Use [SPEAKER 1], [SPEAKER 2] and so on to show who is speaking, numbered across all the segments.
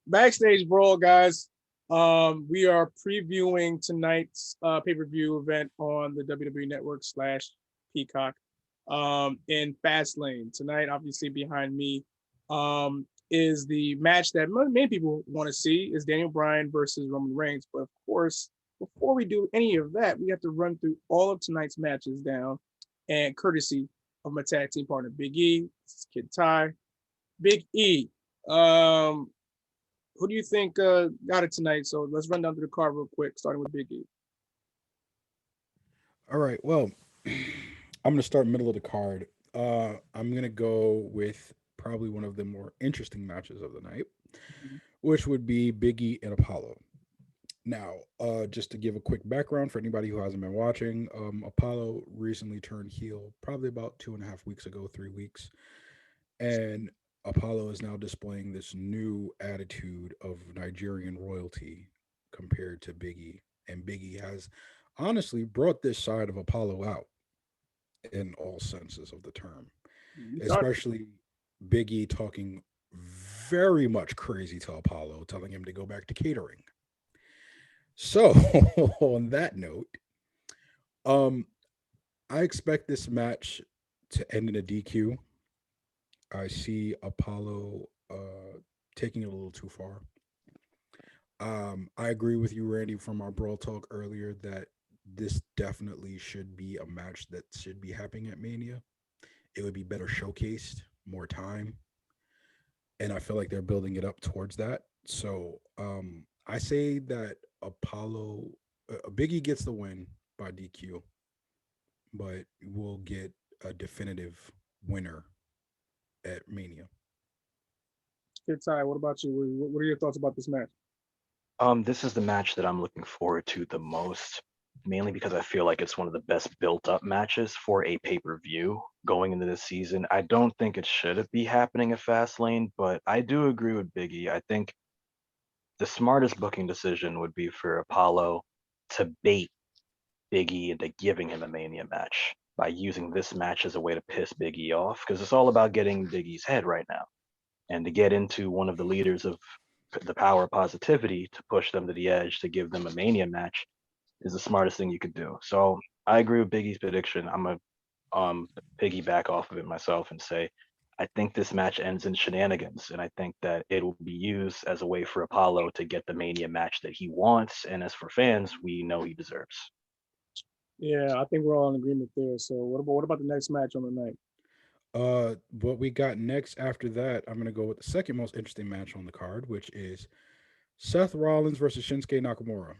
[SPEAKER 1] Backstage Brawl, guys. We are previewing tonight's pay-per-view event on the WWE Network / Peacock in Fastlane. Tonight, obviously behind me is the match that many people want to see is Daniel Bryan versus Roman Reigns. But of course, before we do any of that, we have to run through all of tonight's matches down, and courtesy of my tag team partner Big E, this is Kid Ty. Big E, who do you think got it tonight? So let's run down through the card real quick, starting with Big E.
[SPEAKER 2] All right. Well, I'm gonna start middle of the card. I'm gonna go with probably one of the more interesting matches of the night, which would be Biggie and Apollo. Now, just to give a quick background for anybody who hasn't been watching, Apollo recently turned heel, probably about 2.5 weeks ago, 3 weeks, and Apollo is now displaying this new attitude of Nigerian royalty compared to Biggie, and Biggie has honestly brought this side of Apollo out in all senses of the term,
[SPEAKER 1] You thought
[SPEAKER 2] especially Biggie talking very much crazy to Apollo, telling him to go back to catering. So, on that note, um, I expect this match to end in a DQ. I see Apollo taking it a little too far. I agree with you, Randy, from our brawl talk earlier that this definitely should be a match that should be happening at Mania. It would be better showcased, more time, and I feel like they're building it up towards that. So I say that Apollo, Biggie gets the win by DQ, but we'll get a definitive winner at Mania.
[SPEAKER 1] Kid Ty. What about you? What are your thoughts about this match?
[SPEAKER 3] This is the match that I'm looking forward to the most, mainly because I feel like it's one of the best built up matches for a pay-per-view going into this season. I don't think it should be happening at Fastlane, but I do agree with Biggie. I think the smartest booking decision would be for Apollo to bait Biggie into giving him a Mania match by using this match as a way to piss Biggie off, because it's all about getting Biggie's head right now and to get into one of the leaders of the power of positivity to push them to the edge to give them a Mania match is the smartest thing you could do. So I agree with Biggie's prediction. I'm a piggyback off of it myself and say I think this match ends in shenanigans, and I think that it will be used as a way for Apollo to get the Mania match that he wants, and as for fans, we know he deserves.
[SPEAKER 1] Yeah, I think we're all in agreement there. So what about the next match on the night?
[SPEAKER 2] What we got next after that, I'm gonna go with the second most interesting match on the card, which is Seth Rollins versus Shinsuke Nakamura.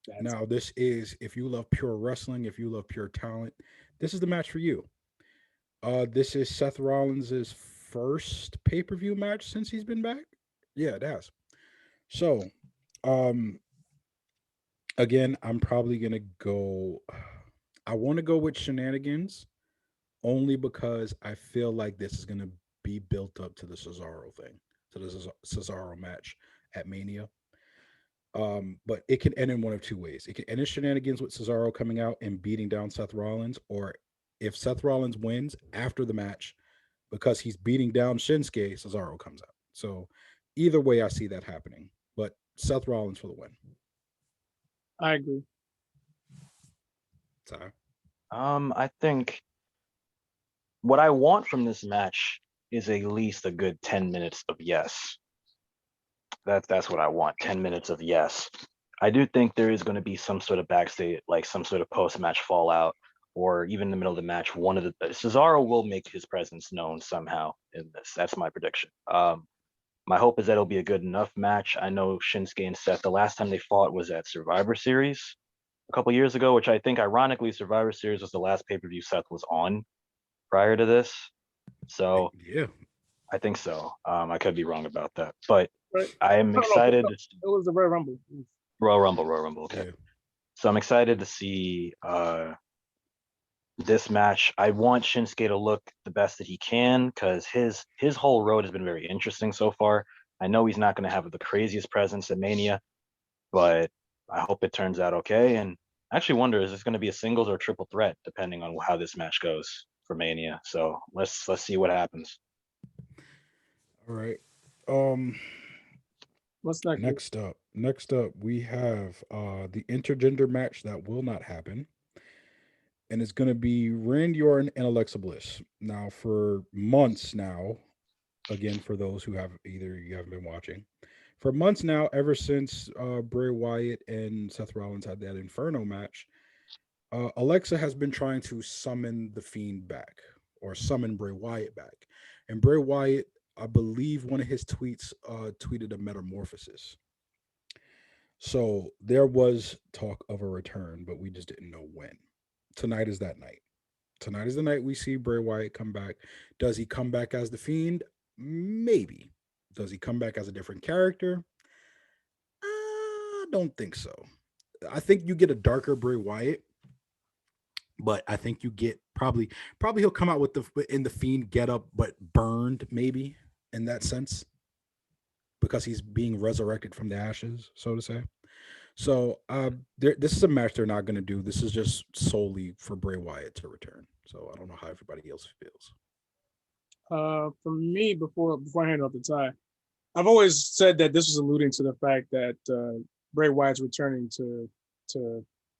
[SPEAKER 1] That's
[SPEAKER 2] Now, this is if you love pure wrestling, if you love pure talent, this is the match for you. This is Seth Rollins' first pay-per-view match since he's been back. Yeah, it has. So, um, again, I'm probably gonna go. I want to go with shenanigans only because I feel like this is gonna be built up to the Cesaro thing, to the Cesaro match at Mania. But it can end in one of two ways. It can end in shenanigans with Cesaro coming out and beating down Seth Rollins, or if Seth Rollins wins after the match because he's beating down Shinsuke, Cesaro comes out. So either way, I see that happening. But Seth Rollins for the win.
[SPEAKER 1] I agree.
[SPEAKER 2] Ty.
[SPEAKER 3] I think what I want from this match is at least a good 10 minutes of yes. That's what I want. 10 minutes of yes. I do think there is going to be some sort of backstage, like some sort of post-match fallout, or even in the middle of the match, one of the Cesaro will make his presence known somehow in this. That's my prediction. My hope is that it'll be a good enough match. I know Shinsuke and Seth, the last time they fought was at Survivor Series a couple years ago, which I think ironically Survivor Series was the last pay-per-view Seth was on prior to this. So
[SPEAKER 2] Yeah.
[SPEAKER 3] I think so. I could be wrong about that, but
[SPEAKER 1] Right?
[SPEAKER 3] I am
[SPEAKER 1] No, no,
[SPEAKER 3] excited.
[SPEAKER 1] no. It was the Royal Rumble.
[SPEAKER 3] Royal Rumble, Royal Rumble. Okay,
[SPEAKER 2] Yeah.
[SPEAKER 3] so I'm excited to see this match. I want Shinsuke to look the best that he can because his whole road has been very interesting so far. I know he's not going to have the craziest presence at Mania, but I hope it turns out okay. And I actually wonder is this going to be a singles or triple threat depending on how this match goes for Mania. So let's see what happens.
[SPEAKER 2] All right. Um,
[SPEAKER 1] What's next?
[SPEAKER 2] Next up, we have the intergender match that will not happen, and it's going to be Randy Orton and Alexa Bliss. Now, for months now, again, for those who have either you haven't been watching, for months now, ever since Bray Wyatt and Seth Rollins had that Inferno match, Alexa has been trying to summon the Fiend back or summon Bray Wyatt back, and Bray Wyatt, I believe, one of his tweets tweeted a metamorphosis. So there was talk of a return, but we just didn't know when. Tonight is that night. Tonight is the night we see Bray Wyatt come back. Does he come back as the Fiend? Maybe. Does he come back as a different character? I don't think so. I think you get a darker Bray Wyatt, but I think you get probably he'll come out with the Fiend get up, but burned maybe in that sense because he's being resurrected from the ashes, so to say. So this is a match they're not going to do. This is just solely for Bray Wyatt to return. So I don't know how everybody else feels.
[SPEAKER 1] For me, before I hand off the tie, I've always said that this was alluding to the fact that Bray Wyatt's returning to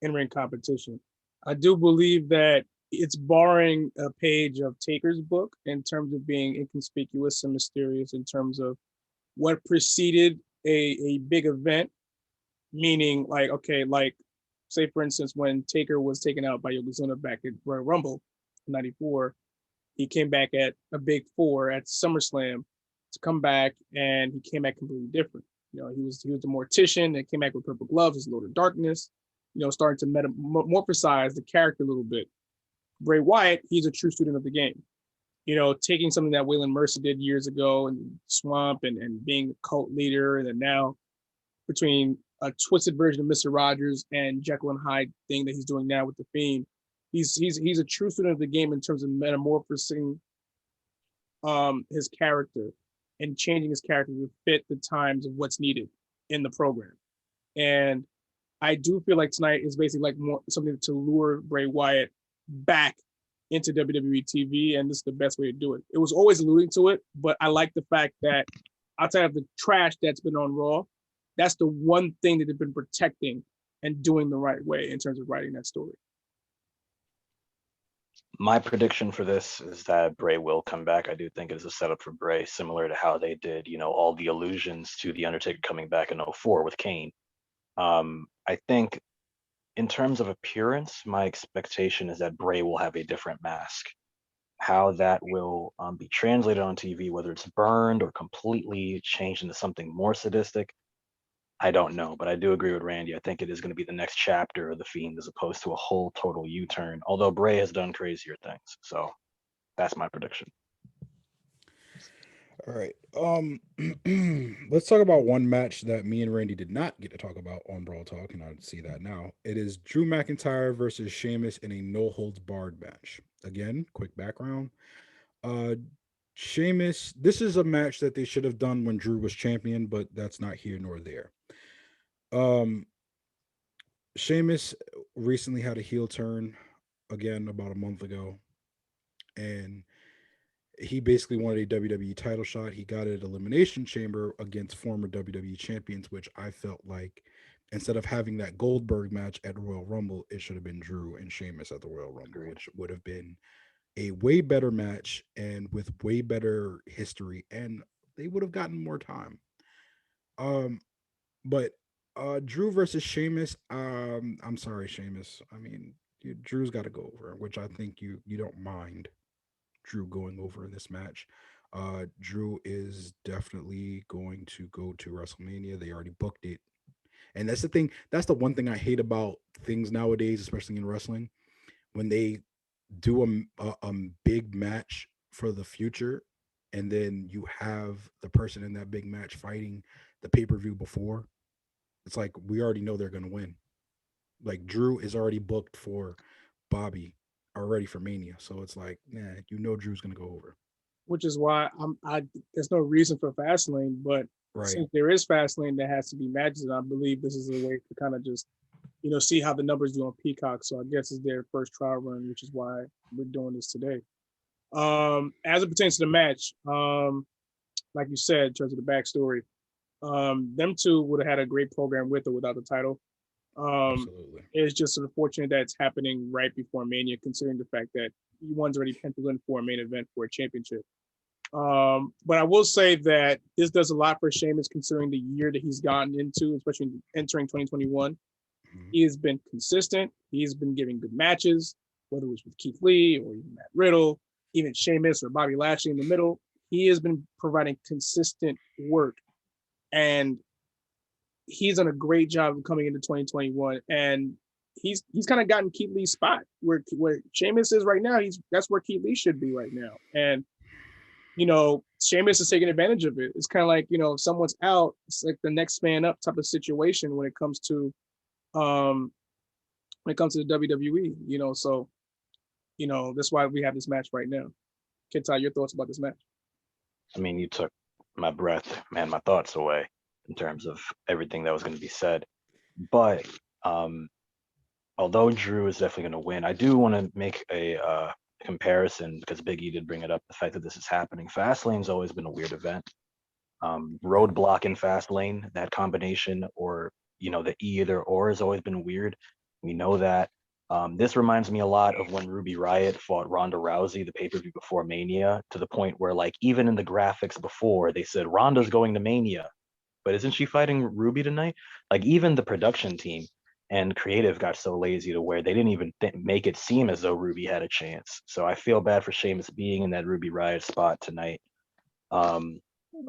[SPEAKER 1] in-ring competition. I do believe that it's borrowing a page of Taker's book in terms of being inconspicuous and mysterious in terms of what preceded a big event, meaning like, okay, like say for instance, when Taker was taken out by Yokozuna back at Royal Rumble in 94, he came back at a big four at SummerSlam to come back, and he came back completely different. You know, he was the mortician that came back with purple gloves, his Lord of Darkness, you know, starting to metamorphosize the character a little bit. Bray Wyatt, he's a true student of the game. You know, taking something that Waylon Mercer did years ago and Swamp and being a cult leader, and then now between a twisted version of Mr. Rogers and Jekyll and Hyde thing that he's doing now with the Fiend, he's a true student of the game in terms of metamorphosing his character and changing his character to fit the times of what's needed in the program. And I do feel like tonight is basically like more something to lure Bray Wyatt back into WWE TV, and this is the best way to do it. It was always alluding to it, but I like the fact that outside of the trash that's been on Raw, that's the one thing that they've been protecting and doing the right way in terms of writing that story.
[SPEAKER 3] My prediction for this is that Bray will come back. I do think it is a setup for Bray, similar to how they did, you know, all the allusions to The Undertaker coming back in 04 with Kane. I think in terms of appearance, my expectation is that Bray will have a different mask. How that will be translated on TV, whether it's burned or completely changed into something more sadistic, I don't know. But I do agree with Randy. I think it is going to be the next chapter of The Fiend as opposed to a whole total U-turn, although Bray has done crazier things. So that's my prediction.
[SPEAKER 2] All right. Let's talk about one match that me and Randy did not get to talk about on Brawl Talk, and I see that now. It is Drew McIntyre versus Sheamus in a no holds barred match. Again, quick background. Sheamus, this is a match that they should have done when Drew was champion, but that's not here nor there. Sheamus recently had a heel turn again about a month ago, and he basically wanted a WWE title shot. He got it at Elimination Chamber against former WWE champions, which I felt like instead of having that Goldberg match at Royal Rumble, it should have been Drew and Sheamus at the Royal Rumble, which would have been a way better match and with way better history, and they would have gotten more time. But Drew versus Sheamus, I'm sorry, Sheamus. I mean, Drew's got to go over, which I think you don't mind Drew going over in this match. Drew is definitely going to go to WrestleMania. They already booked it. And that's the thing. That's the one thing I hate about things nowadays, especially in wrestling, when they do a big match for the future, and then you have the person in that big match fighting the pay-per-view before. It's like we already know they're going to win. Like Drew is already booked for Bobby already for Mania, so it's like, Drew's going to go over.
[SPEAKER 1] Which is why there's no reason for Fastlane, but since there is Fastlane, there has to be matches, and I believe this is a way to kind of just, see how the numbers do on Peacock. So I guess it's their first trial run, which is why we're doing this today. As it pertains to the match, like you said, in terms of the backstory, Them two would have had a great program with or without the title.
[SPEAKER 2] Absolutely.
[SPEAKER 1] It's just unfortunate that it's happening right before Mania, considering the fact that one's already penciled in for a main event for a championship. But I will say that this does a lot for Sheamus, considering the year that he's gotten into, especially entering 2021.
[SPEAKER 2] Mhm.
[SPEAKER 1] He has been consistent. He's been giving good matches, whether it was with Keith Lee or even Matt Riddle, even Sheamus or Bobby Lashley in the middle. He has been providing consistent work, and he's done a great job of coming into 2021. And he's kind of gotten Keith Lee's spot where Sheamus is right now. That's where Keith Lee should be right now. And Sheamus is taking advantage of it. It's kind of like, if someone's out, it's like the next man up type of situation when it comes to the WWE, so that's why we have this match right now. Kintai, your thoughts about this match?
[SPEAKER 3] I mean, you took my breath and my thoughts away in terms of everything that was going to be said. But although Drew is definitely going to win, I do want to make a comparison because Big E did bring it up, the fact that this is happening. Fastlane's always been a weird event. Roadblock in Fastlane, that combination, or the either or has always been weird. We know that. This reminds me a lot of when Ruby Riott fought Ronda Rousey, the pay-per-view before Mania, to the point where, like, even in the graphics before, they said Ronda's going to Mania, but isn't she fighting Ruby tonight? Like, even the production team and creative got so lazy to where they didn't even make it seem as though Ruby had a chance. So I feel bad for Sheamus being in that Ruby Riott spot tonight.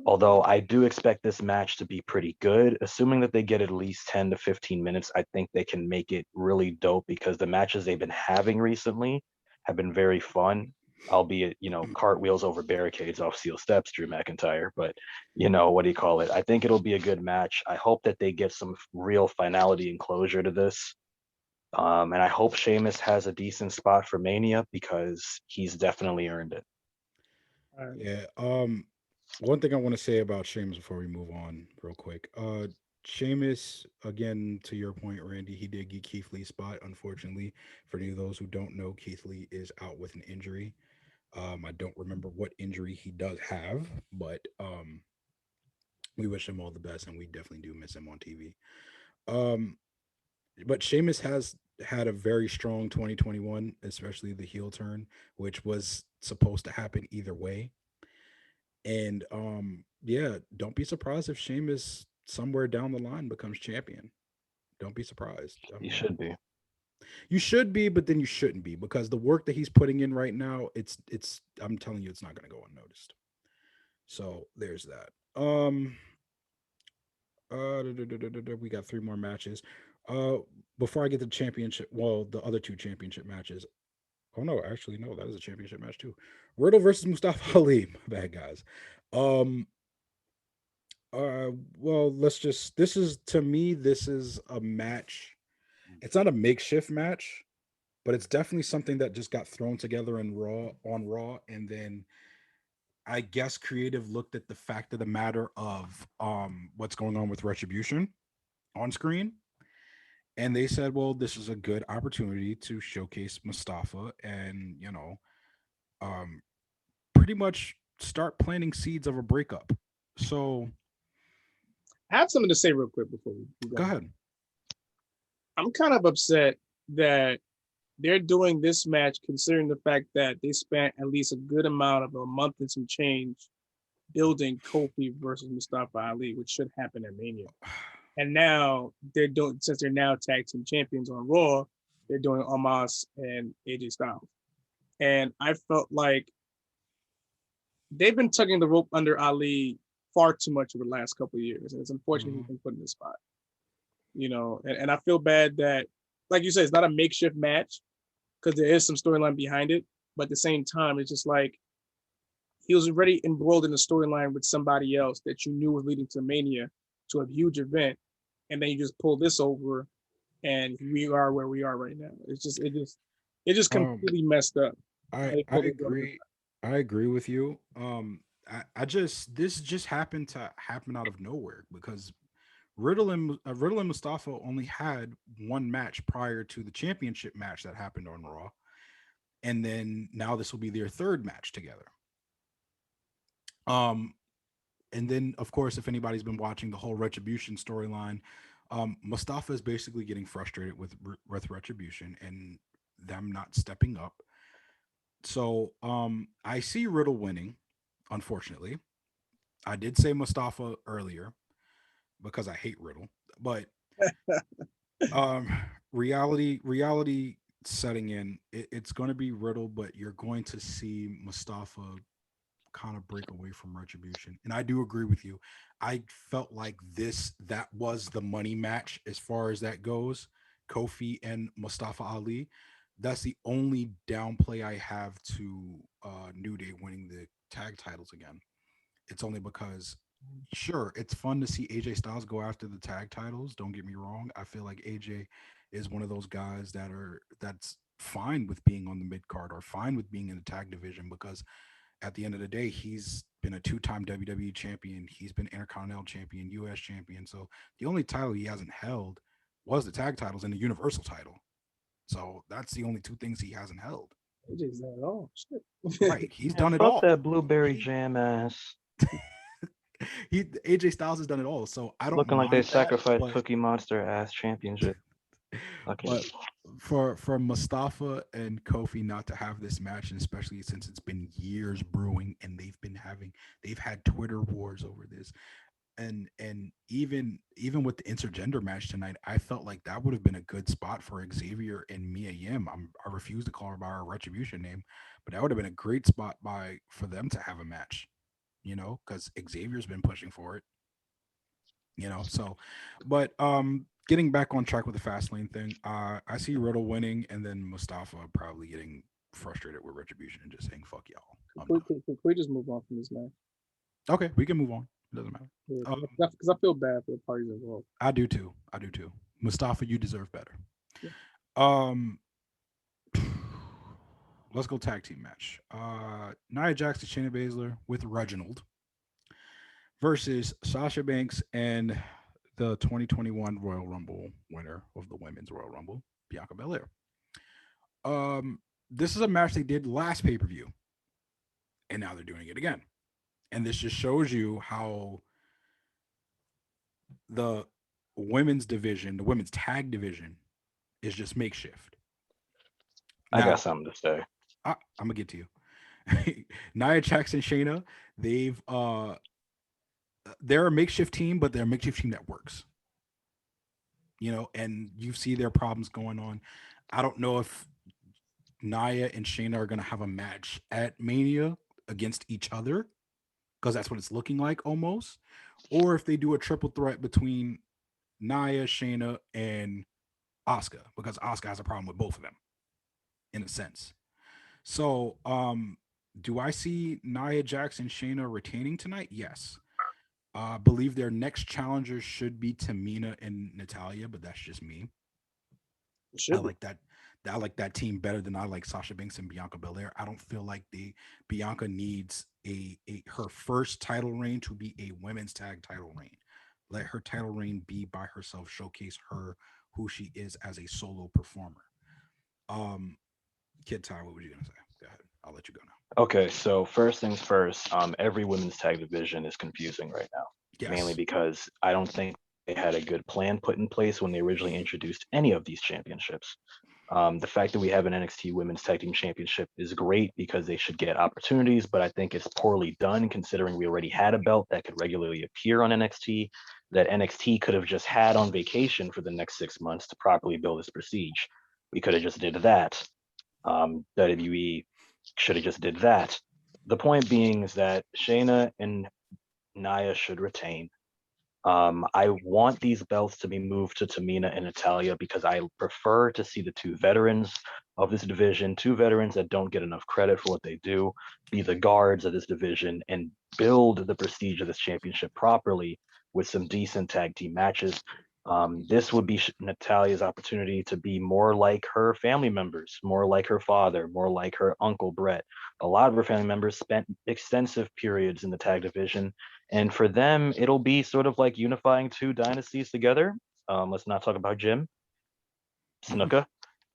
[SPEAKER 3] Although I do expect this match to be pretty good, assuming that they get at least 10 to 15 minutes, I think they can make it really dope because the matches they've been having recently have been very fun, albeit, cartwheels over barricades off steel steps, Drew McIntyre. But, what do you call it? I think it'll be a good match. I hope that they get some real finality and closure to this. And I hope Sheamus has a decent spot for Mania because he's definitely earned it.
[SPEAKER 2] Yeah. One thing I want to say about Sheamus before we move on, real quick. Sheamus, again, to your point, Randy, he did get Keith Lee's spot. Unfortunately, for any of those who don't know, Keith Lee is out with an injury. I don't remember what injury he does have, but we wish him all the best, and we definitely do miss him on TV. Um, but Sheamus has had a very strong 2021, especially the heel turn, which was supposed to happen either way. And yeah, don't be surprised if Sheamus somewhere down the line becomes champion. Don't be surprised. I
[SPEAKER 3] He
[SPEAKER 2] mean,
[SPEAKER 3] should be.
[SPEAKER 2] you should be, but then you shouldn't be because the work that he's putting in right now, it's I'm telling you, it's not going to go unnoticed. So there's that. We got three more matches. Uh, Before I get to the championship, well, the other two championship matches. Oh no, actually no, that is a championship match too. Riddle versus Mustafa Ali. My bad, guys. Um, well, let's just. This is to me. This is a match. It's not a makeshift match, but it's definitely something that just got thrown together in Raw, and then I guess creative looked at the fact of the matter of what's going on with Retribution on screen, and they said, well, this is a good opportunity to showcase Mustafa, and um, pretty much start planting seeds of a breakup. So
[SPEAKER 1] I have something to say real quick before we
[SPEAKER 2] go
[SPEAKER 1] go.
[SPEAKER 2] ahead.
[SPEAKER 1] I'm kind of upset that they're doing this match, considering the fact that they spent at least a good amount of a month and some change building Kofi versus Mustafa Ali, which should happen at Mania. And now since they're now tag team champions on Raw, they're doing Omos and AJ Styles. And I felt like they've been tugging the rope under Ali far too much over the last couple of years. And it's unfortunate he's been put in this spot. And I feel bad that, like you said, it's not a makeshift match because there is some storyline behind it. But at the same time, it's just like he was already embroiled in a storyline with somebody else that you knew was leading to Mania, to a huge event. And then you just pull this over and we are where we are right now. It just completely messed up.
[SPEAKER 2] I agree. I agree with you. I just this just happened to happen out of nowhere because Riddle and Mustafa only had one match prior to the championship match that happened on Raw, and then now this will be their third match together. Um, And then, of course, if anybody's been watching the whole Retribution storyline, Mustafa is basically getting frustrated with Retribution and them not stepping up. So I see Riddle winning, unfortunately. I did say Mustafa earlier because I hate Riddle, but um reality setting in, it's going to be Riddle, but you're going to see Mustafa kind of break away from Retribution. And I do agree with you. I felt like that was the money match as far as that goes. Kofi and Mustafa Ali. That's the only downplay I have to New Day winning the tag titles again. It's only because, sure, it's fun to see AJ Styles go after the tag titles. Don't get me wrong. I feel like AJ is one of those guys that's fine with being on the mid card or fine with being in the tag division, because at the end of the day, he's been a two-time WWE champion. He's been Intercontinental champion, US champion. So the only title he hasn't held was the tag titles and the Universal title. So that's the only two things he hasn't held.
[SPEAKER 1] AJ's done it all. Shit.
[SPEAKER 2] Right. He's
[SPEAKER 3] Yeah,
[SPEAKER 2] done it
[SPEAKER 3] fuck
[SPEAKER 2] all.
[SPEAKER 3] that blueberry jam ass.
[SPEAKER 2] AJ Styles has done it all. So I don't
[SPEAKER 3] Looking like they
[SPEAKER 2] mind that,
[SPEAKER 3] sacrificed
[SPEAKER 2] but
[SPEAKER 3] Cookie Monster ass championship. Okay.
[SPEAKER 2] but for Mustafa and Kofi not to have this match, and especially since it's been years brewing and they've had Twitter wars over this, and even with the intergender match tonight, I felt like that would have been a good spot for Xavier and Mia Yim. I refuse to call her by her Retribution name, but that would have been a great spot for them to have a match, because Xavier's been pushing for it, so, but getting back on track with the Fastlane thing, I see Riddle winning, and then Mustafa probably getting frustrated with Retribution and just saying fuck y'all.
[SPEAKER 1] Can we just move on from this match?
[SPEAKER 2] Okay, we can move on. It doesn't matter.
[SPEAKER 1] Because I feel bad for the parties involved.
[SPEAKER 2] I do too. Mustafa, you deserve better.
[SPEAKER 1] Yeah.
[SPEAKER 2] Let's go tag team match. Nia Jax and Shayna Baszler with Reginald versus Sasha Banks and the 2021 Royal Rumble winner of the Women's Royal Rumble, Bianca Belair. This is a match they did last pay-per-view, and now they're doing it again. And this just shows you how the women's division, the women's tag division, is just makeshift.
[SPEAKER 3] I got something to say.
[SPEAKER 2] I'm gonna get to you. Nia Jax and Shayna, they're a makeshift team, but they're a makeshift team that works. And you see their problems going on. I don't know if Nia and Shayna are gonna have a match at Mania against each other, because that's what it's looking like almost, or if they do a triple threat between Nia, Shayna, and Asuka, because Asuka has a problem with both of them, in a sense. So, do I see Nia Jax and Shayna retaining tonight? Yes. I believe their next challengers should be Tamina and Natalia, but that's just me. I like that. I like that team better than I like Sasha Banks and Bianca Belair. I don't feel like Bianca needs her first title reign to be a women's tag title reign. Let her title reign be by herself, showcase who she is as a solo performer. Kid Ty, what were you gonna say? Go ahead. I'll let you go now.
[SPEAKER 3] Okay, so first things first, every women's tag division is confusing right now.
[SPEAKER 2] Yes.
[SPEAKER 3] Mainly because I don't think they had a good plan put in place when they originally introduced any of these championships. The fact that we have an NXT Women's Tag Team Championship is great because they should get opportunities, but I think it's poorly done considering we already had a belt that could regularly appear on NXT, that NXT could have just had on vacation for the next 6 months to properly build its prestige. We could have just did that. WWE should have just did that. The point being is that Shayna and Nia should retain. I want these belts to be moved to Tamina and Natalia because I prefer to see the two veterans of this division, two veterans that don't get enough credit for what they do, be the guards of this division and build the prestige of this championship properly with some decent tag team matches. This would be Natalia's opportunity to be more like her family members, more like her father, more like her uncle Brett. A lot of her family members spent extensive periods in the tag division, and for them, it'll be sort of like unifying two dynasties together. Let's not talk about Jim Snuka.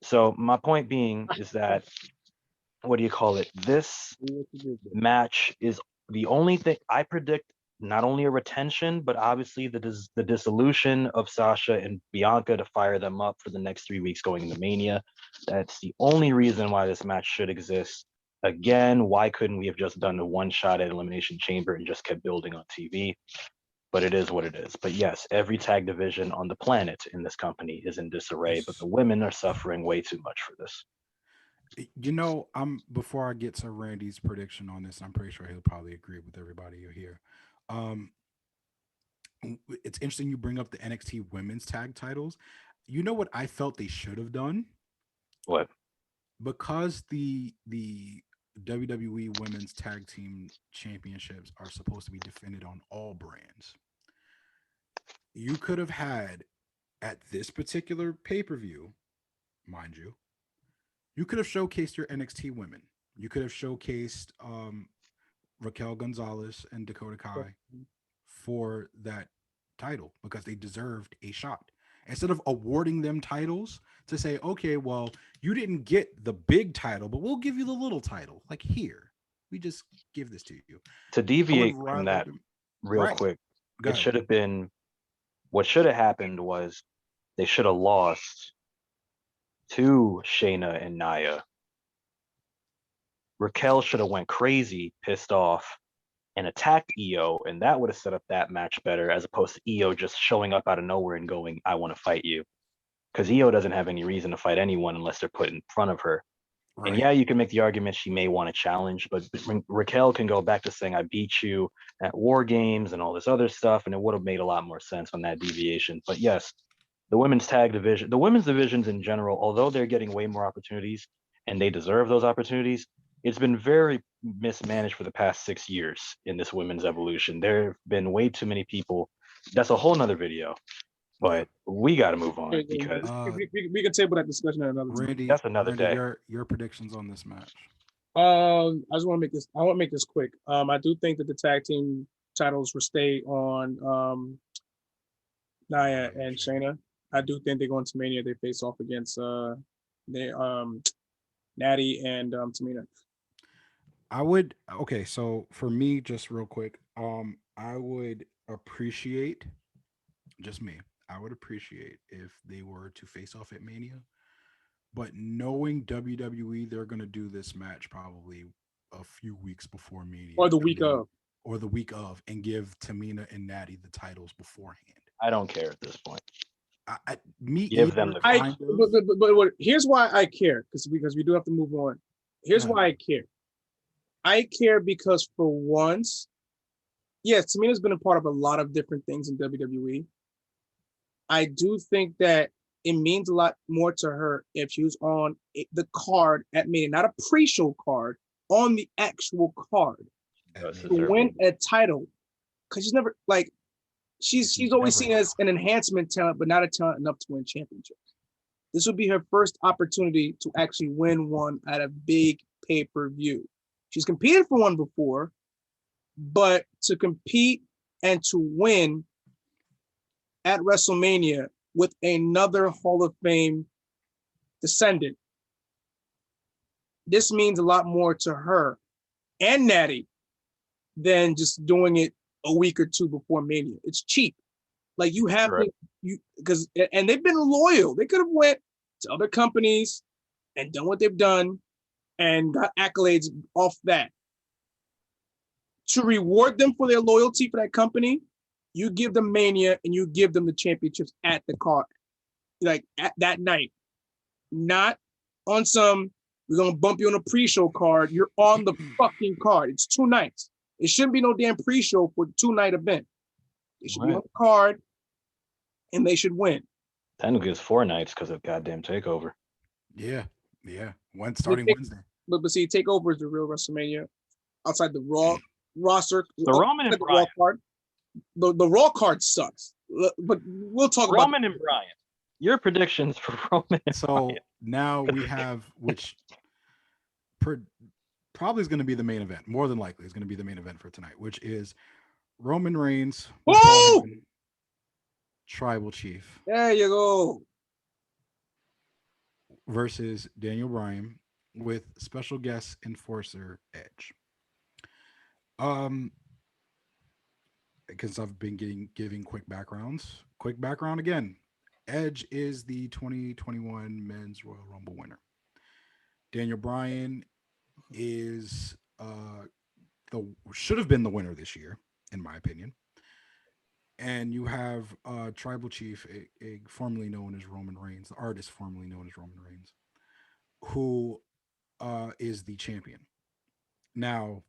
[SPEAKER 3] So my point being is that, what do you call it? This match is the only thing I predict. not only a retention, but obviously the dissolution of Sasha and Bianca to fire them up for the next 3 weeks going into Mania. That's the only reason why this match should exist. Again, why couldn't we have just done a one shot at Elimination Chamber and just kept building on TV? But it is what it is. But yes, every tag division on the planet in this company is in disarray, but the women are suffering way too much for this.
[SPEAKER 2] You know, before I get to Randy's prediction on this, I'm pretty sure he'll probably agree with everybody here. Um, it's interesting you bring up the NXT women's tag titles. You know what I felt they should have done?
[SPEAKER 3] What?
[SPEAKER 2] Because the WWE women's tag team championships are supposed to be defended on all brands. You could have had at this particular pay-per-view, mind you, you could have showcased your NXT women. You could have showcased Raquel Gonzalez and Dakota Kai for that title because they deserved a shot. Instead of awarding them titles to say, okay, well, you didn't get the big title, but we'll give you the little title. Like here, we just give this to you.
[SPEAKER 3] To deviate from that real quick, it should have been, what should have happened was they should have lost to Shayna and Nia. Raquel should have went crazy, pissed off, and attacked Io, and that would have set up that match better as opposed to Io just showing up out of nowhere and going, I want to fight you. Because Io doesn't have any reason to fight anyone unless they're put in front of her. Right. And yeah, you can make the argument she may want to challenge, but Raquel can go back to saying, I beat you at War Games and all this other stuff, and it would have made a lot more sense on that deviation. But yes, the women's tag division, the women's divisions in general, although they're getting way more opportunities and they deserve those opportunities, it's been very mismanaged for the past 6 years in this women's evolution. There have been way too many people. That's a whole nother video, but we got to move on because
[SPEAKER 1] we can table that discussion at another time.
[SPEAKER 2] Randy,
[SPEAKER 3] that's another day.
[SPEAKER 2] Your predictions on this match.
[SPEAKER 1] I just want to make this. I want to make this quick. I do think that the tag team titles will stay on Nia and Shayna. I do think they go into Mania. They face off against Natty and Tamina.
[SPEAKER 2] I would so for me, just real quick, I would appreciate I would appreciate if they were to face off at Mania. But knowing WWE, they're gonna do this match probably a few weeks before Mania.
[SPEAKER 1] Or the week of.
[SPEAKER 2] Or the week of, and give Tamina and Natty the titles beforehand.
[SPEAKER 3] I don't care at this point.
[SPEAKER 2] Give
[SPEAKER 3] them
[SPEAKER 1] the but here's why I care, because we do have to move on. Here's why I care. I care because for once, yes, Tamina's been a part of a lot of different things in WWE. I do think that it means a lot more to her if she was on the card at Mania, not a pre-show card, on the actual card to win a title. Because she's never she's always seen as an enhancement talent, but not a talent enough to win championships. This would be her first opportunity to actually win one at a big pay-per-view. She's competed for one before, but to compete and to win at WrestleMania with another Hall of Fame descendant, this means a lot more to her and Natty than just doing it a week or two before Mania. It's cheap. Like you have to, because they've been loyal. They could have went to other companies and done what they've done and got accolades off that. To reward them for their loyalty for that company, you give them Mania and you give them the championships at the card, like at that night, not on some, we're going to bump you on a pre-show card. You're on the fucking card. It's 2 nights. It shouldn't be no damn pre-show for the 2-night event. It should be on the card and they should win.
[SPEAKER 3] Technically it's 4 nights because of goddamn TakeOver.
[SPEAKER 2] Yeah. Starting Wednesday.
[SPEAKER 1] But see, TakeOver is the real WrestleMania outside the Raw roster.
[SPEAKER 3] The Roman and Bryan.
[SPEAKER 1] Raw card. The Raw card sucks. But we'll talk about
[SPEAKER 3] Roman and Bryan. Your predictions for Roman and Bryan.
[SPEAKER 2] Now we have, which probably is going to be the main event. More than likely is going to be the main event for tonight, which is Roman Reigns, Tribal Chief.
[SPEAKER 1] There you go.
[SPEAKER 2] Versus Daniel Bryan with special guest enforcer Edge. because I've been giving quick backgrounds. Quick background again. Edge is the 2021 Men's Royal Rumble winner. Daniel Bryan is the should have been the winner this year, in my opinion. And you have Tribal Chief, formerly known as Roman Reigns, the artist formerly known as Roman Reigns, who is the champion. Now,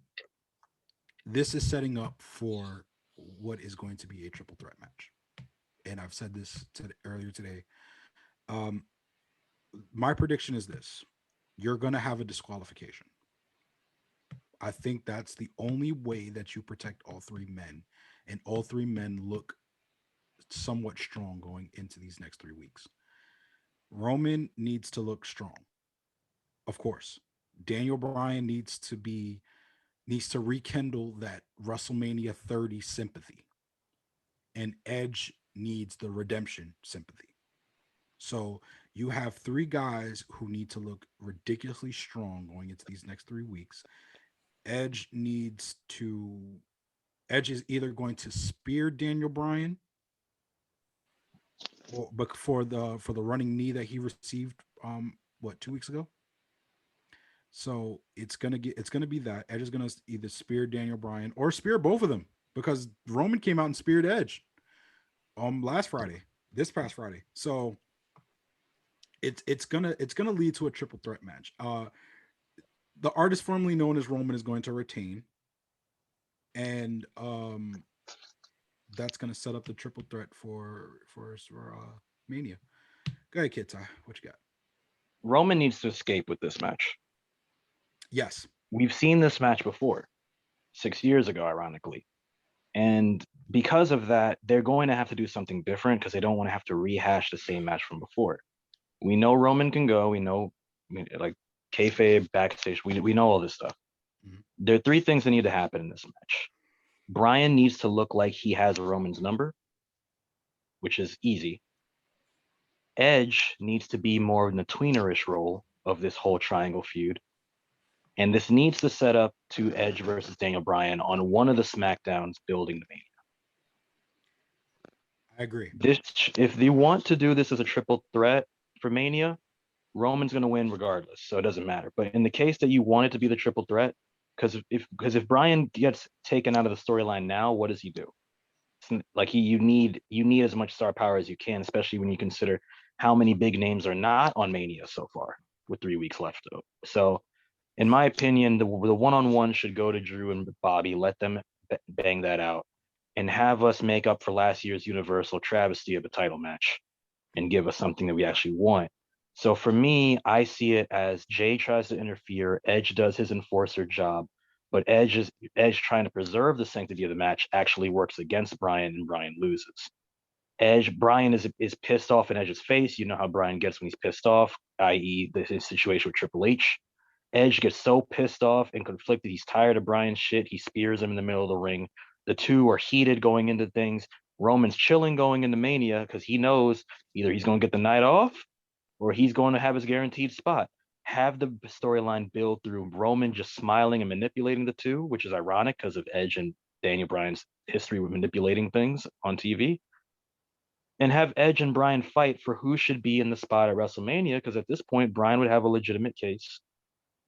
[SPEAKER 2] this is setting up for what is going to be a triple threat match. And I've said this earlier today. Um, my prediction is this: you're going to have a disqualification. I think that's the only way that you protect all three men, and all three men look somewhat strong going into these next 3 weeks. Roman needs to look strong, of course. Daniel Bryan needs to rekindle that WrestleMania 30 sympathy, and Edge needs the redemption sympathy. So you have three guys who need to look ridiculously strong going into these next 3 weeks. Edge needs to Edge is either going to spear Daniel Bryan, or but for the running knee that he received 2 weeks ago. So it's gonna be that Edge is gonna either spear Daniel Bryan or spear both of them, because Roman came out and speared Edge last Friday, this past Friday. So it's gonna lead to a triple threat match. The artist formerly known as Roman is going to retain, and that's gonna set up the triple threat for Mania. Go ahead, Kid Ty. What you got?
[SPEAKER 3] Roman needs to escape with this match.
[SPEAKER 2] Yes.
[SPEAKER 3] We've seen this match before, 6 years ago, ironically. And because of that, they're going to have to do something different because they don't want to have to rehash the same match from before. We know Roman can go. We know, like, kayfabe, backstage. We know all this stuff.
[SPEAKER 2] Mhm.
[SPEAKER 3] There are three things that need to happen in this match. Bryan needs to look like he has Roman's number, which is easy. Edge needs to be more in the tweenerish role of this whole triangle feud. And this needs to set up to Edge versus Daniel Bryan on one of the SmackDowns building the Mania.
[SPEAKER 2] I agree.
[SPEAKER 3] This, if they want to do this as a triple threat for Mania, Roman's going to win regardless, so it doesn't matter. But in the case that you want it to be the triple threat, because if Bryan gets taken out of the storyline now, what does he do? Like you need as much star power as you can, especially when you consider how many big names are not on Mania so far with 3 weeks left. So, in my opinion, the one-on-one should go to Drew and Bobby. Let them bang that out, and have us make up for last year's Universal travesty of a title match, and give us something that we actually want. So for me, I see it as Jay tries to interfere, Edge does his enforcer job, but Edge trying to preserve the sanctity of the match actually works against Bryan, and Bryan loses. Bryan is pissed off in Edge's face. You know how Bryan gets when he's pissed off, i.e., his situation with Triple H. Edge gets so pissed off and conflicted. He's tired of Bryan's shit. He spears him in the middle of the ring. The two are heated going into things. Roman's chilling going into Mania because he knows either he's going to get the night off or he's going to have his guaranteed spot. Have the storyline build through Roman just smiling and manipulating the two, which is ironic because of Edge and Daniel Bryan's history with manipulating things on TV. And have Edge and Bryan fight for who should be in the spot at WrestleMania, because at this point, Bryan would have a legitimate case.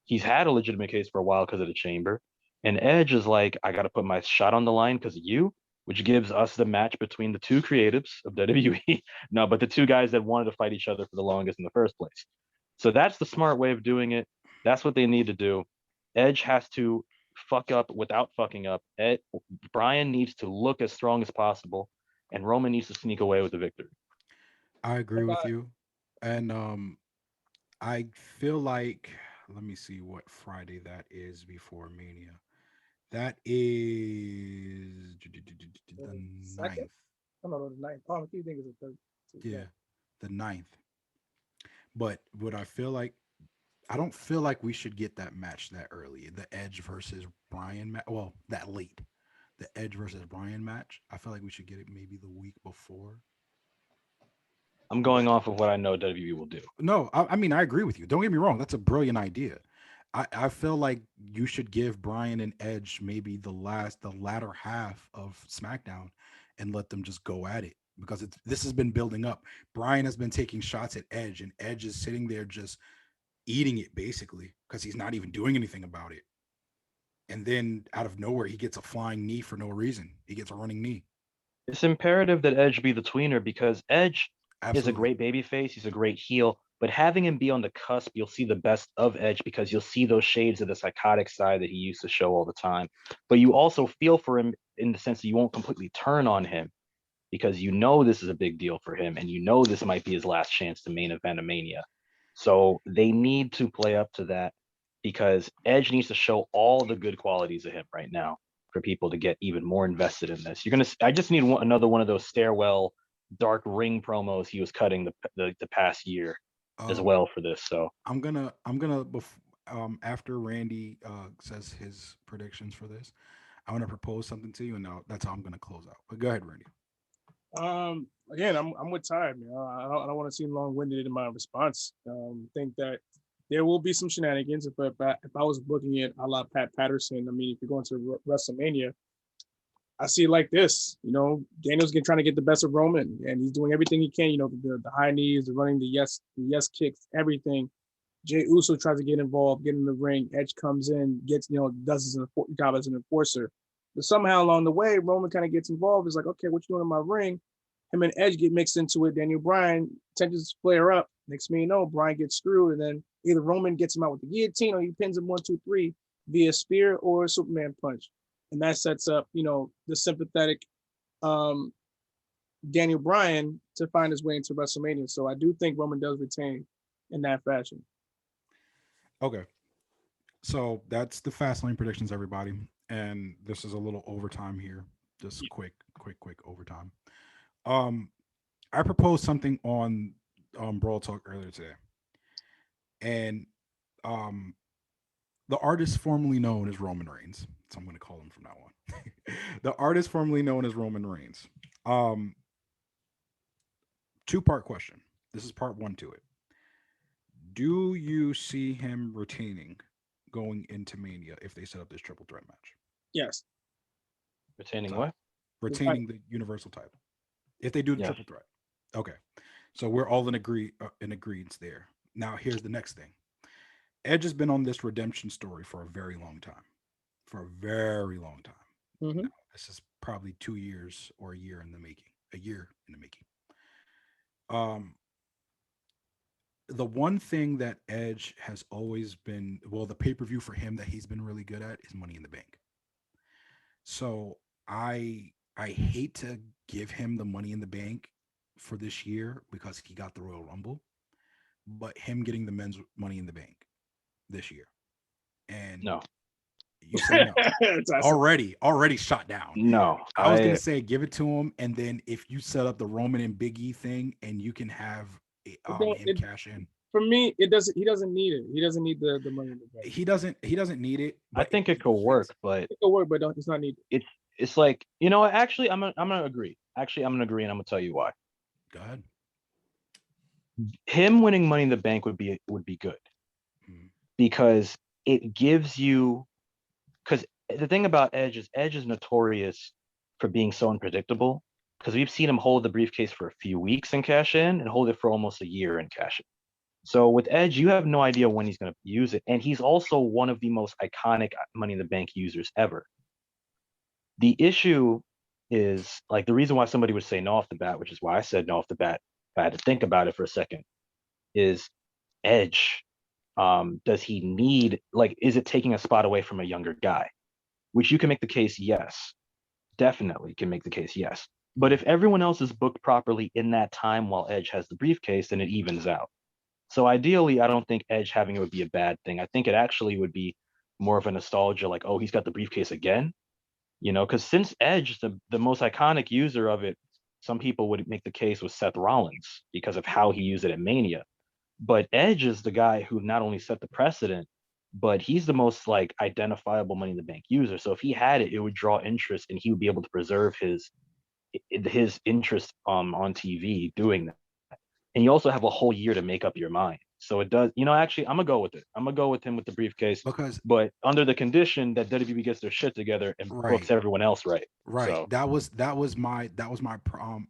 [SPEAKER 3] He's had a legitimate case for a while because of the chamber. And Edge is like, I got to put my shot on the line because of you, which gives us the match between the two creatives of WWE. No, but the two guys that wanted to fight each other for the longest in the first place. So that's the smart way of doing it. That's what they need to do. Edge has to fuck up without fucking up. Bryan needs to look as strong as possible, and Roman needs to sneak away with the victory.
[SPEAKER 2] I agree with you. And I feel like, let me see what Friday that is before Mania. That is the
[SPEAKER 1] Second?
[SPEAKER 2] ninth.
[SPEAKER 1] I don't know the ninth. Oh, you think it's the third?
[SPEAKER 2] Yeah, the ninth. But what I feel like, I don't feel like we should get that match that early. The Edge versus Bryan match. Well, that late. The Edge versus Bryan match. I feel like we should get it maybe the week before.
[SPEAKER 3] I'm going off of what I know WWE will do.
[SPEAKER 2] No, I mean I agree with you. Don't get me wrong. That's a brilliant idea. I feel like you should give Bryan and Edge maybe the latter half of SmackDown and let them just go at it because this has been building up. Bryan has been taking shots at Edge, and Edge is sitting there just eating it basically because he's not even doing anything about it. And then out of nowhere, he gets a flying knee for no reason. He gets a running knee.
[SPEAKER 3] It's imperative that Edge be the tweener because Edge is a
[SPEAKER 2] Absolutely.
[SPEAKER 3] great babyface. He's a great heel, but having him be on the cusp, you'll see the best of Edge because you'll see those shades of the psychotic side that he used to show all the time. But you also feel for him in the sense that you won't completely turn on him because you know this is a big deal for him and you know this might be his last chance to main event a Mania. So they need to play up to that because Edge needs to show all the good qualities of him right now for people to get even more invested in this. I just need another one of those stairwell dark ring promos he was cutting the past year as
[SPEAKER 2] Um,
[SPEAKER 3] well for this. So
[SPEAKER 2] after Randy says his predictions for this, I want to propose something to you, and now that's how I'm gonna close out. But go ahead, Randy.
[SPEAKER 1] Again, I'm with Ty, man. I don't want to seem long-winded in my response. Think that there will be some shenanigans if I was looking at a la Pat Patterson. I mean, if you're going to WrestleMania, I see it like this. Daniel's trying to get the best of Roman, and he's doing everything he can. The high knees, the running, the yes kicks, everything. Jey Uso tries to get involved, get in the ring. Edge comes in, does his job as an enforcer. But somehow along the way, Roman kind of gets involved. It's like, okay, what you doing in my ring? Him and Edge get mixed into it. Daniel Bryan tensions flare up. Next thing you know, Bryan gets screwed, and then either Roman gets him out with the guillotine or he pins him 1, 2, 3 via spear or a Superman punch. And that sets up, the sympathetic um, Daniel Bryan to find his way into WrestleMania. So I do think Roman does retain in that fashion.
[SPEAKER 2] Okay, so that's the Fastlane predictions, everybody, and this is a little overtime here. Just quick overtime. Um, I proposed something on Brawl Talk earlier today, and um, the artist formerly known as Roman Reigns. So I'm going to call him from now on. The artist formerly known as Roman Reigns. Um, Two-part question. This is part one to it. Do you see him retaining going into Mania if they set up this triple threat match?
[SPEAKER 1] Yes.
[SPEAKER 3] retaining
[SPEAKER 2] So,
[SPEAKER 3] what?
[SPEAKER 2] retaining the Universal title if they do the
[SPEAKER 3] Yes.
[SPEAKER 2] triple threat. Okay, so we're all in agreement there. Now here's the next thing. Edge has been on this redemption story for a very long time. For a very long time.
[SPEAKER 1] Mm-hmm.
[SPEAKER 2] Now, this is probably 2 years or a year in the making. A year in the making. Um, the one thing that Edge has always been, well, the pay per view for him that he's been really good at is Money in the Bank. So I hate to give him the Money in the Bank for this year because he got the Royal Rumble, but him getting the men's Money in the Bank this year, and
[SPEAKER 3] No,
[SPEAKER 2] you say no. Already shot down.
[SPEAKER 3] no.
[SPEAKER 2] I was gonna say give it to him, and then if you set up the Roman and Big E thing, and you can have him cash in.
[SPEAKER 1] For me, it doesn't. He doesn't need it. He doesn't need the money in the bank.
[SPEAKER 2] He doesn't need it.
[SPEAKER 3] I
[SPEAKER 2] But
[SPEAKER 3] think it could work, but
[SPEAKER 1] It could work, but it's not needed.
[SPEAKER 3] it's like, you know what? Actually, I'm gonna agree. Actually, I'm gonna agree, and I'm gonna tell you why.
[SPEAKER 2] Go ahead.
[SPEAKER 3] Him winning Money in the Bank would be good
[SPEAKER 2] Mhm.
[SPEAKER 3] because it gives you. Because the thing about Edge is notorious for being so unpredictable. Because we've seen him hold the briefcase for a few weeks and cash in, and hold it for almost a year and cash in. So with Edge, you have no idea when he's going to use it, and he's also one of the most iconic Money in the Bank users ever. The issue is like the reason why somebody would say no off the bat, which is why I said no off the bat. If I had to think about it for a second, is Edge. Does he need is it taking a spot away from a younger guy? Which you can make the case, yes, definitely can make the case, yes. But if everyone else is booked properly in that time while Edge has the briefcase, then it evens out. So ideally, I don't think Edge having it would be a bad thing. I think it actually would be more of a nostalgia, like, oh, he's got the briefcase again. Because since Edge, the most iconic user of it, some people would make the case was Seth Rollins because of how he used it at Mania. But Edge is the guy who not only set the precedent, but he's the most identifiable Money in the Bank user. So if he had it, it would draw interest, and he would be able to preserve his interest on TV doing that. And you also have a whole year to make up your mind. So it does, actually, I'm gonna go with it. I'm gonna go with him with the briefcase,
[SPEAKER 2] because
[SPEAKER 3] but under the condition that WWE gets their shit together and books
[SPEAKER 2] right,
[SPEAKER 3] everyone else right.
[SPEAKER 2] right.
[SPEAKER 3] So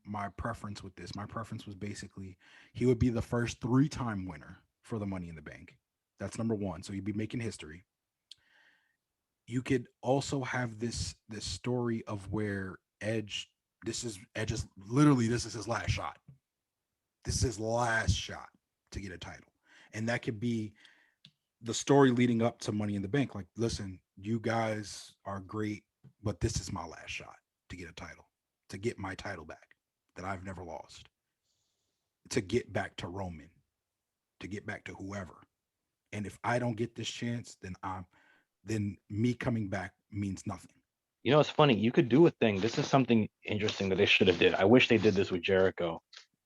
[SPEAKER 2] My preference with this. My preference was basically he would be the first 3-time winner for the Money in the Bank. That's number one. So he'd be making history. You could also have this story of where Edge. Edge's literally this is his last shot. This is his last shot to get a title, and that could be the story leading up to Money in the Bank. Like, listen, you guys are great, but this is my last shot to get a title, to get my title back that I've never lost, to get back to Roman, to get back to whoever. And if I don't get this chance, then me coming back means nothing.
[SPEAKER 3] it's funny. You could do a thing. This is something interesting that they should have did. I wish they did this with Jericho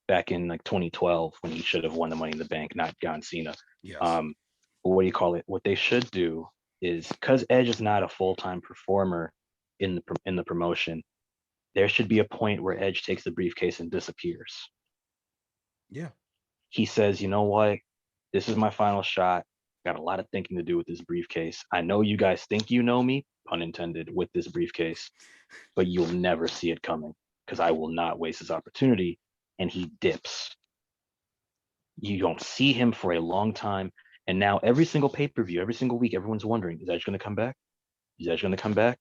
[SPEAKER 3] back in like 2012 when he should have won the Money in the Bank, not John Cena.
[SPEAKER 2] Yes.
[SPEAKER 3] But what do you call it? What they should do is, because Edge is not a full-time performer in the promotion, there should be a point where Edge takes the briefcase and disappears.
[SPEAKER 2] Yeah.
[SPEAKER 3] He says, you know what? This is my final shot. Got a lot of thinking to do with this briefcase. I know you guys think you know me, pun intended, with this briefcase, but you'll never see it coming because I will not waste this opportunity. And he dips. You don't see him for a long time. And now every single pay-per-view, every single week, everyone's wondering, is Edge going to come back? Is Edge going to come back?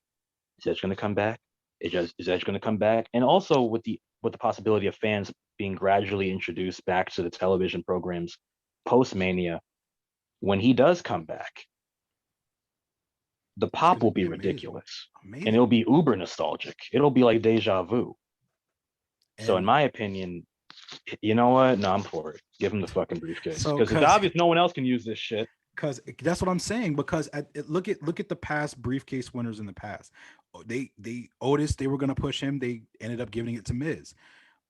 [SPEAKER 3] Is Edge going to come back? Is Edge going to come back? And also with the possibility of fans being gradually introduced back to the television programs post-Mania, when he does come back, the pop will be ridiculous.
[SPEAKER 2] Amazing.
[SPEAKER 3] And it'll be uber nostalgic. It'll be like deja vu. So in my opinion, you know what? No, I'm for it. Give him the fucking briefcase because it's obvious no one else can use this shit.
[SPEAKER 2] Because that's what I'm saying. Because look at the past briefcase winners in the past. Otis, they were gonna push him. They ended up giving it to Miz,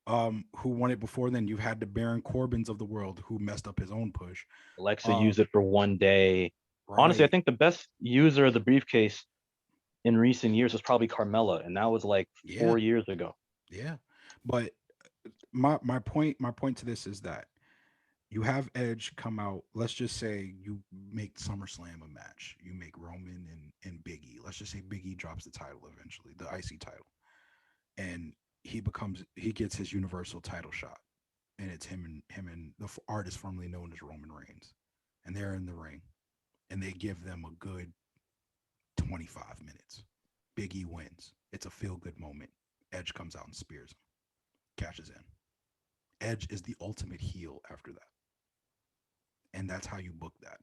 [SPEAKER 2] who won it before then. You've had the Baron Corbins of the world who messed up his own push.
[SPEAKER 3] Alexa used it for one day.
[SPEAKER 2] Right.
[SPEAKER 3] Honestly, I think the best user of the briefcase in recent years was probably Carmella, and that was like 4 years ago.
[SPEAKER 2] Yeah, but my point to this is that you have Edge come out. Let's just say you make SummerSlam a match. You make Roman and Big E. Let's just say Big E drops the title eventually, the IC title, and he gets his Universal title shot, and it's him and the artist formerly known as Roman Reigns, and they're in the ring, and they give them a good 25 minutes. Big E wins. It's a feel-good moment. Edge comes out and spears him, cashes in. Edge is the ultimate heel after that. And that's how you book that.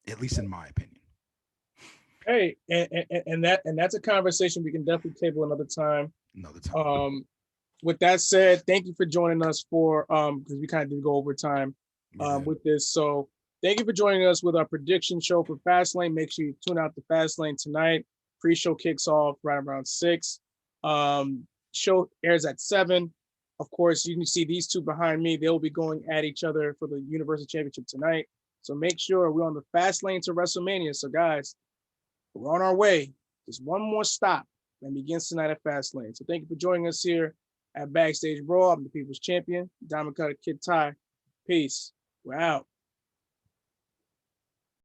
[SPEAKER 2] At least in my opinion.
[SPEAKER 1] Hey, and that's a conversation we can definitely table another time. With that said, thank you for joining us for because we kind of did go over time with this. So thank you for joining us with our prediction show for Fastlane. Make sure you tune out the Fastlane tonight. Pre-show kicks off right around 6. Show airs at 7. Of course, you can see these two behind me. They'll be going at each other for the Universal Championship tonight. So make sure we're on the fast lane to WrestleMania. So guys, we're on our way. Just one more stop and begins tonight at Fastlane. So thank you for joining us here at Backstage Brawl. I'm the People's Champion, Diamond Cutter Kid Ty. Peace. We're out.